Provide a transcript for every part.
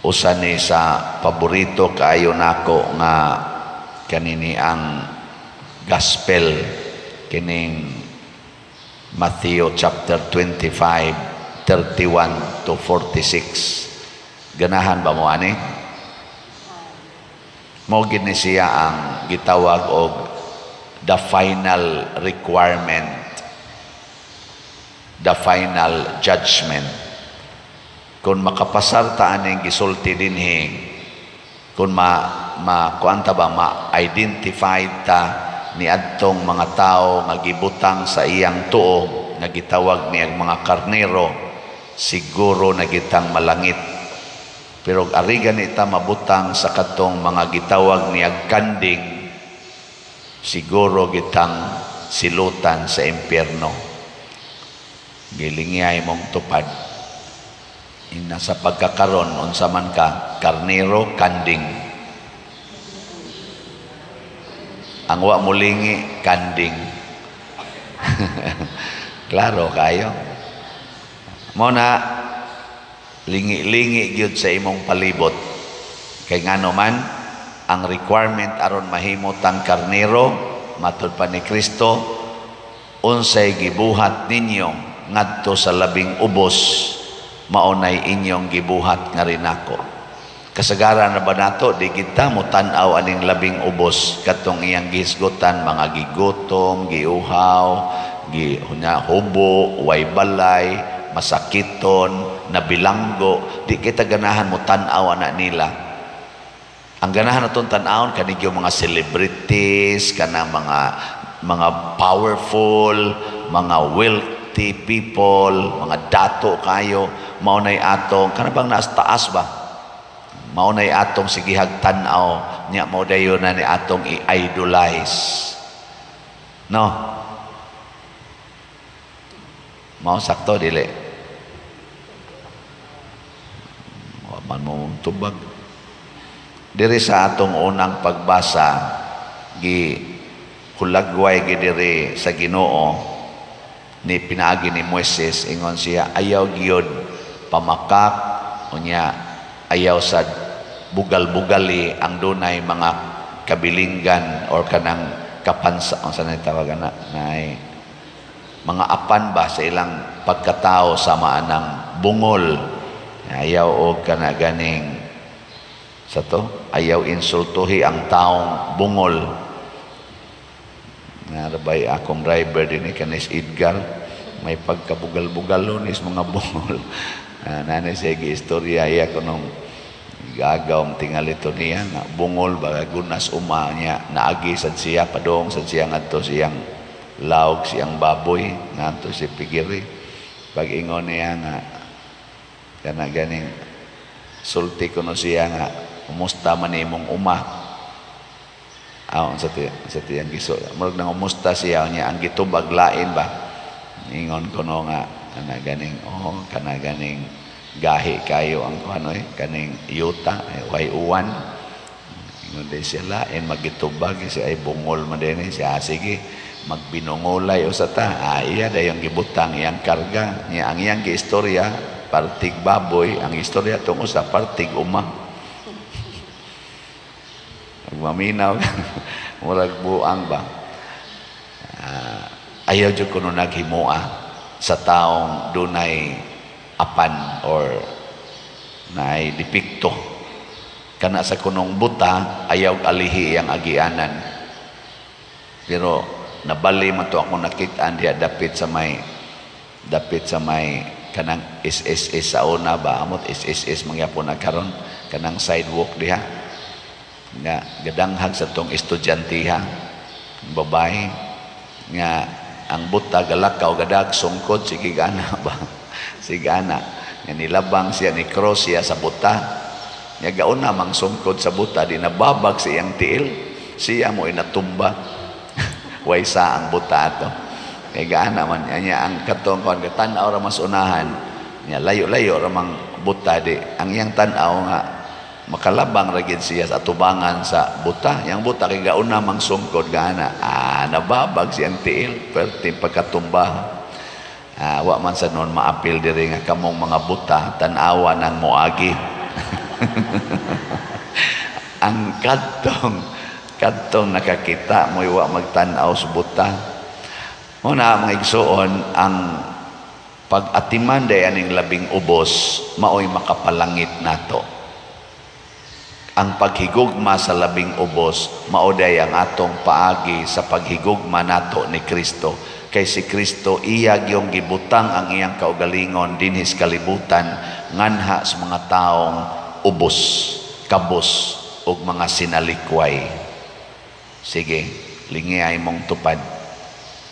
usa ni sa paborito kaayo nako nga kanini ang gospel kining Matthew chapter 25 31 to 46. Ganahan ba mo ani? Mao gid ni siya ang gitawag og the final requirement, the final judgment. Kung makapasar ta aning gisulti dinhi, kung kuanta ba ma-identify ta ni adtong mga tao nga gibutang sa iyang tuo nga gitawag niyang mga karnero, siguro na gitang malangit. Pero arigan ita mabutang sa katong mga gitawag niyang kanding, siguro gitang silutan sa impyerno. Gilingay mong tupad. Nasa pagkakaron unsa man ka, karnero, kanding. Ang wa mulingi, kanding. Klaro kayo. Mo na lingi-lingi gyud sa imong palibot. Kay ngano man ang requirement aron mahimot ang karnero matud pa ni Kristo, unsay gibuhat ninyo ngadto sa labing ubos, maunay inyong gibuhat nga rin ako. Kasagaran na ba nato, di kita mo tanaw aning labing ubos katong iyang gihisgutan, mga gigutom, giuhaw, hubo, way balay, masakiton, nabilanggo, di kita ganahan mo tanaw na nila. Ang ganahan natong tanawon kanig yung mga celebrities, kana mga powerful, mga wealthy people, mga dato kayo, maunay atong kanabang naas taas ba, maunay atong sigihag tanaw niya, mao dayon na ni atong i-idolize, no? Mao sakto dili wa man mo tubag diri sa atong unang pagbasa, hulagway gidiri sa Ginoo ni pinaagi ni Moises, ingon siya ayaw gyud pamakak unya, ayaw sa bugal-bugali ang dunay mga kabilinggan or kanang kapansa, ang sanay tawagan na mga apan ba sa ilang pagkatao sama ng bungol. Ayaw o kana ganing sa to, ayaw insultuhi ang taong bungol. Narabay akong driver din kanis Edgar, may pagkabugal-bugal is mga bungol. Nanay siya gi-istorya iya ko nung gagawang tingalito niya na bungol ba gunas uma niya naagi sad siya padong sad siya ngadto siyang laog siyang baboy ngadto si pigiri. Pag ingon niya nga kana ganing sulti ko no siya nga umusta man imong uma sa tiyang giso murag nang umusta siya niya ang gitubag lain ba ingon ko no nga kana ganing gahi kayo ang kuanoy kaning yuta way uwan ingon din siya lain magitubag siya ay bungol man din siya sige magbinungolay o sa ta iya dayong gibutang iyang karga niya ang iyang giistorya partig baboy, ang istorya tungo sa partig uma. Magmaminaw murag buang ba, ayaw jud kuno naghimua sa taong dunay apan or naay dipikto kana sa kunong buta, ayaw alihi ang agianan. Pero nabali man to ako nakitaan diya dapit sa may kanang SSS sa una ba amot SSS mangyapon nagkaron kanang sidewalk diha nga gadanghag sa tong estudyantiha babae nga ang buta galakaw gadag sungkod sige gana ba sigana nga nilabang siya ni cross siya sa buta nga gauna mang sungkod sa buta di nababag siyang tiil siya mo inatumba waysa ang buta ato kay gaana man niya ang katong kon tan-aw ra mas unahan niya layo-layo ra mang buta di ang iyang tan-aw nga makalabang ra gid siya sa atubangan sa buta yang buta kay gauna mang sungkod gaana nababag siyang tiil perti pagkatumba wa man sa noon maapil diri nga kamong mga buta tan-awa nang moagi Ang kadtong nakakita mo iwa magtanaw sa buta. Una mga igsoon, ang pag-atiman day aning labing ubos maoy makapalangit nato. Ang paghigugma sa labing ubos mao day ang atong paagi sa paghigugma nato ni Kristo. Kay si Kristo iyag yung gibutang ang iyang kaugalingon dinhis kalibutan nganha sa mga taong ubos, kabos ug mga sinalikway. Sige, lingi ay mong tupad.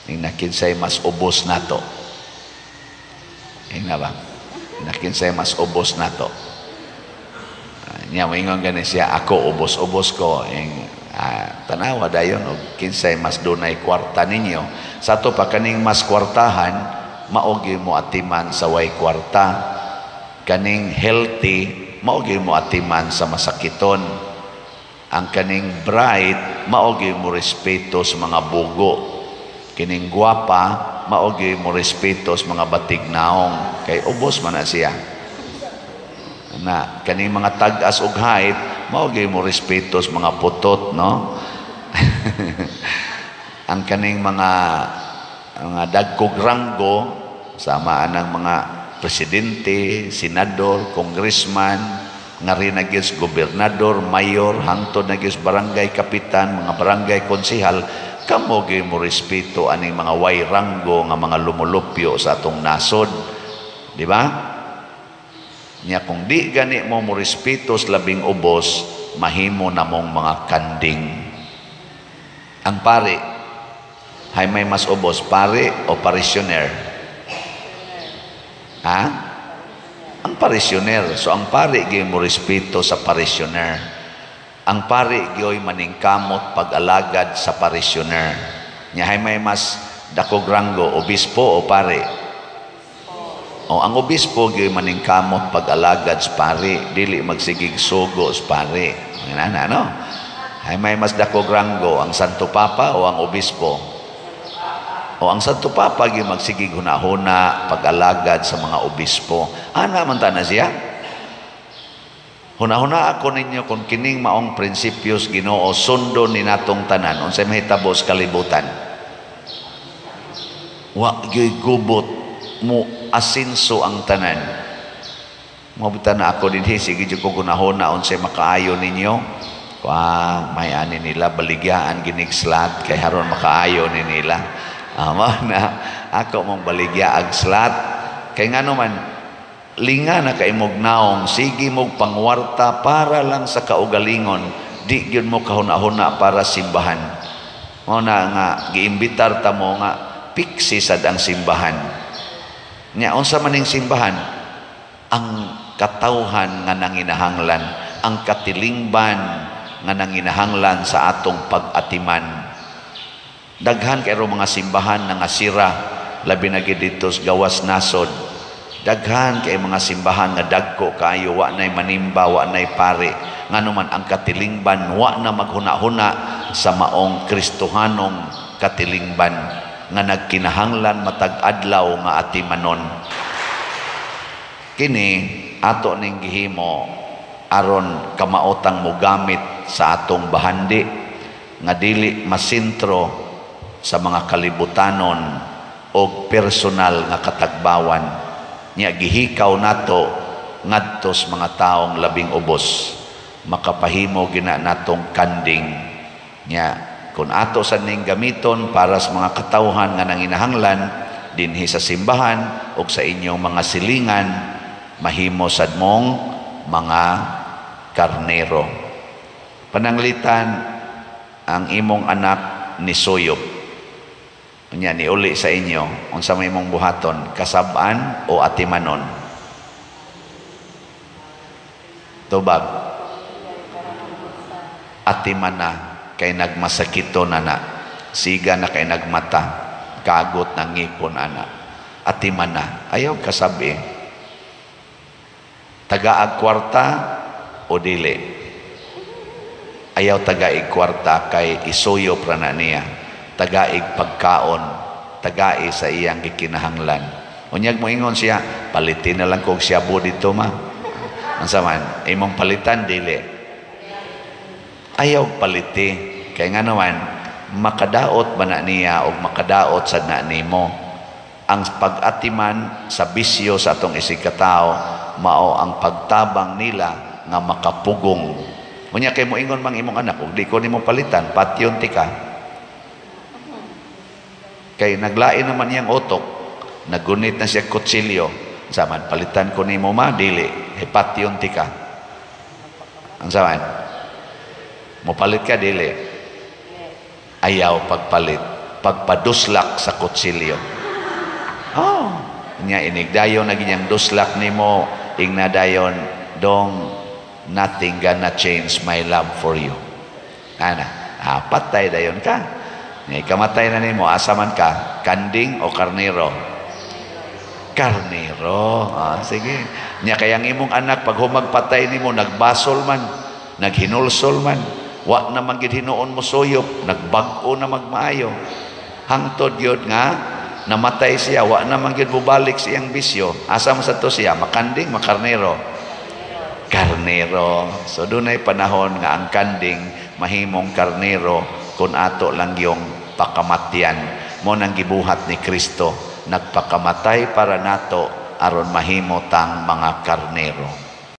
Nakinsay mas ubos nato. Ina ba? Nakinsay mas ubos nato. Nya moingon gani siya, ako ubos-ubos ko. Tanawa dayon og kinsay mas dunay kwarta ninyo. Sa to pa kaning mas kwartahan, maogi mo atiman sa way kwarta. Kaning healthy, maogi mo atiman sa masakiton. Ang kaning bright, maogi mo respeto sa mga bugo. Kining guwapa, maogi mo respeto sa mga batignaong. Kay ubos man na siya. Na kaning mga tag-as og height, maogi mo respeto sa mga putot, no? Ang kaning mga dagkog ranggo, samaan ng mga presidente, senador, congressman, nga rin nagis gobernador, mayor, hangtod nagis barangay kapitan, mga barangay konsihal, kamogi mo respeto aning mga way ranggo nga mga lumulupyo sa atong nasod. Di ba? Nya kung di gani mo mo respeto sa labing ubos, mahimo na mong mga kanding. Ang pari, hay may mas ubos, pari o parisyoner? Ha? Ang parisyoner. So ang pari gyud mo respeto sa parisyoner. Ang pari gyud maningkamot pag-alagad sa parisyoner. Nya hay may mas dakog ranggo, obispo o pari? O ang obispo gyud maningkamot pag-alagad sa pari, dili magsigig sugo sa pari. No? Hay may mas dakog ranggo, ang Santo Papa o ang obispo? O ang Santo Papa gyud magsigig hunahuna pag-alagad sa mga obispo. Ana man ta na siya. Hunahuna ako ninyo kung kining maong prinsipyos Ginoo sundo ni natong tanan unsay mahitabo sa kalibutan. Wa gyud gubot mo asinso ang tanan. Mabutan na ako dinhi sige jud ko gunahon unsay makaayo ninyo. May ani nila baligyaan ginigslat kay haron makaayo ni nila. Ama na ako mong baligya ag slat kay ngano man linga na kay mog naong sige mog pangwarta para lang sa kaugalingon, di gyud mo kahuna-huna para simbahan. Mao na nga giimbitar ta mo nga piksi sad ang simbahan. Nya unsa maning simbahan? Ang katawhan nga nanginahanglan, ang katilingban nga nanginahanglan sa atong pag-atiman. Daghan kay mga simbahan nga sira, labi na gid dito sa gawas nasod. Daghan kay mga simbahan nga dagko kaayo, wa nay manimba, wa nay pare. Ngano man ang katilingban wa na maghuna-huna sa maong Kristohanong katilingban nga nagkinahanglan matag adlaw nga atimanon. Kini ato ning gihimo aron kamaotang mogamit sa atong bahandi nga dili masintro sa mga kalibutanon o personal nga katagbawan. Nya gihikaw nato ngadto sa mga taong labing ubos, makapahimo gina natong kanding. Nya kung ato sa ning gamiton para sa mga katawhan nga nanginahanglan dinhi sa simbahan o sa inyong mga silingan, mahimo sad mong mga karnero. Pananglitan ang imong anak ni suyop. Unya ni uli sa inyo, unsa may imong buhaton, kasab-an o atimanon? Tubag. Atimana kay nagmasakito na. Siga na kay nagmata, kagot na ngipon ana. Atimana, ayaw kasabi. Tagaag kwarta o dili? Ayaw tagaig kwarta kay isuyo prana niya. Tagaig pagkaon, tagai sa iyang gikinahanglan. Unyag mo ingon siya, palitin na lang kog shabu dito ma. Ang saman, imong palitan, dili. Ayaw paliti. Kaya nga naman, makadaot ba na niya o makadaot sa na nimo. Ang pag-atiman sa bisyo sa atong isikatao, mao ang pagtabang nila nga makapugong. Unya kay mo ingon mang imong anak, ug di ko nimo palitan, patyon ti ka. Kay naglain naman iyang utok, nagunit na siya kutsilyo. Saman, palitan ko nimo ma, dili, patyon ti ka. Ang saman, mo palit ka, dili. Ayaw pagpalit, pagpaduslak sa kutsilyo. Oh, nya inigdayon na ganyang duslak nimo, ingnadayon, dong, nothing gonna change my love for you. Ana, patay dayon ka. Nga ikamatay na nimo, asa man ka, kanding o karnero? Karnero. Sige. Nya kayang imong anak, pag humagpatay nimo, nagbasol man, naghinulsol man, wa na magid hinuon mo suyop, nagbag-o na magmaayo. Hangtod yun nga, namatay siya, wa na magid bubalik siyang bisyo. Asa mo sa to siya? Makanding, makarnero? Karnero. So doon ay panahon nga ang kanding mahimong karnero kung ato lang yung pakamatyan. Mo nang gibuhat ni Kristo, nagpakamatay para nato aron mahimo tang mga karnero.